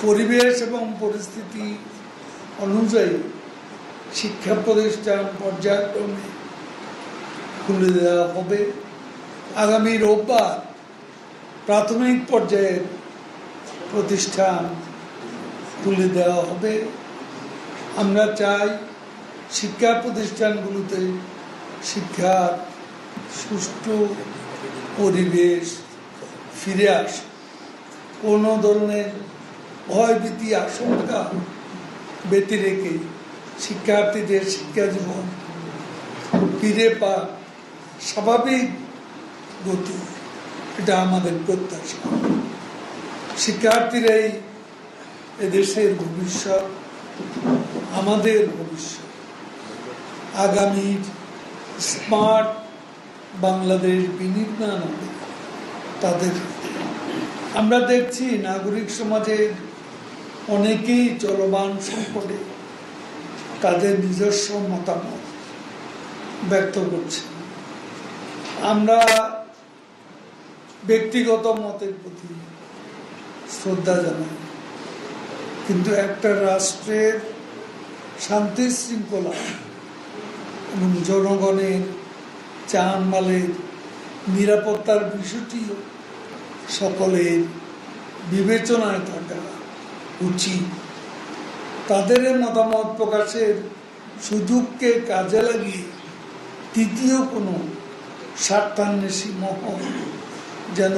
পরিবেশ এবং পরিস্থিতি অনুযায়ী শিক্ষা প্রতিষ্ঠান পর্যায়ক্রমে খুলে দেওয়া হবে। আগামী রোববার প্রাথমিক পর্যায়ের প্রতিষ্ঠান খুলে দেওয়া হবে। আমরা চাই শিক্ষা প্রতিষ্ঠানগুলোতে শিক্ষার সুষ্ঠু পরিবেশ ফিরে আসে। কোনো ধরনের ভয়ভীতি আশঙ্কা ব্যতি রেখে শিক্ষার্থীদের শিক্ষা জীবন ফিরে পাক স্বাভাবিক গতি, এটা আমাদের প্রত্যাশা। শিক্ষার্থীরাই এদেশের ভবিষ্যৎ, আমাদের ভবিষ্যৎ। আগামী স্মার্ট বাংলাদেশ বিনির্মাণ হবে তাদের। আমরা দেখছি নাগরিক সমাজের অনেকেই চলমান সংকটে তাদের নিজস্ব মতামত ব্যক্ত করছে। আমরা ব্যক্তিগত মতের প্রতি শ্রদ্ধা জানাই, কিন্তু একটা রাষ্ট্রের শান্তি শৃঙ্খলা এবং জনগণের জানমালের নিরাপত্তার বিষয়টিও সকলের বিবেচনায় থাকা উচিত। তাদের মতামত প্রকাশের সুযোগকে কাজে লাগিয়ে তৃতীয় কোনো স্বার্থান্বেষী মহল যেন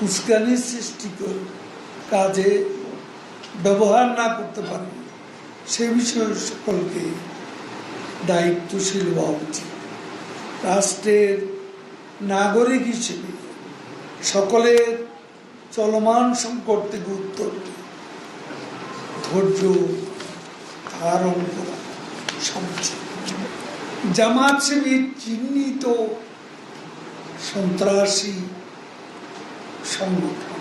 উস্কানির সৃষ্টি করে কাজে ব্যবহার না করতে পারে, সে বিষয়ে সকলকে দায়িত্বশীল হওয়া উচিত। রাষ্ট্রের নাগরিক হিসেবে সকলের চলমান সংকট থেকে উত্তর ধৈর্য ধারণ করা সবচেয়ে। জামাত শিবির চিহ্নিত সন্ত্রাসী সংগঠন।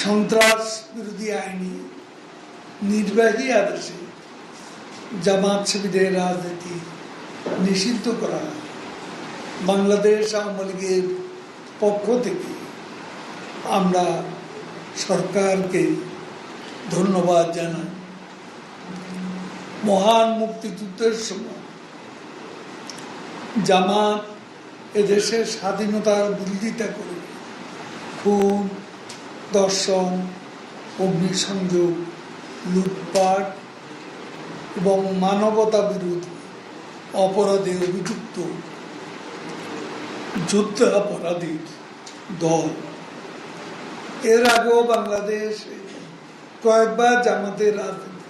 সন্ত্রাস বিরোধী আইনে নির্বাহী আদেশে জামাত শিবিরের রাজনীতি নিষিদ্ধ করা বাংলাদেশ আওয়ামী লীগের পক্ষ থেকে আমরা সরকারকে ধন্যবাদ জানাই। মহান মুক্তিযুদ্ধের সময় জামাত এদেশের স্বাধীনতার বিরোধিতা করে খুন, দর্শন, অগ্নিসংযোগ, লুটপাট এবং মানবতা বিরোধী অপরাধে অভিযুক্ত যুদ্ধাপরাধীর দল। এর আগেও বাংলাদেশে কয়েকবার জামাতের রাজনীতি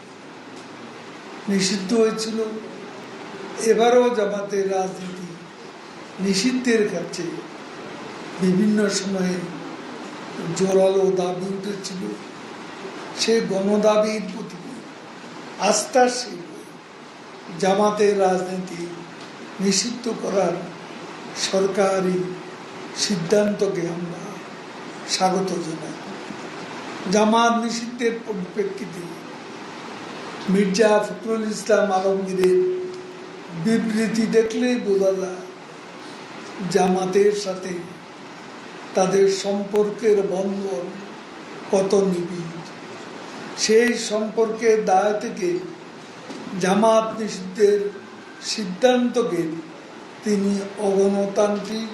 নিষিদ্ধ হয়েছিল। এবারও জামাতের রাজনীতি নিষিদ্ধের কাছে বিভিন্ন সময়ে জোরালো দাবি উঠেছিল। সে গণদাবির প্রতি আস্থাশীল জামাতের রাজনীতি নিষিদ্ধ করার সরকারি সিদ্ধান্তকে আমরা স্বাগত জানাই। জামাত নিষিদ্ধের পরিপ্রেক্ষিতে মির্জা ফখরুল ইসলাম আলমগীরের বিবৃতি দেখলেই বোঝা যায় জামাতের সাথে তাদের সম্পর্কের বন্ধন কত নিবিড়। সেই সম্পর্কের দায় থেকে জামাত নিষিদ্ধের সিদ্ধান্তকে তিনি অগণতান্ত্রিক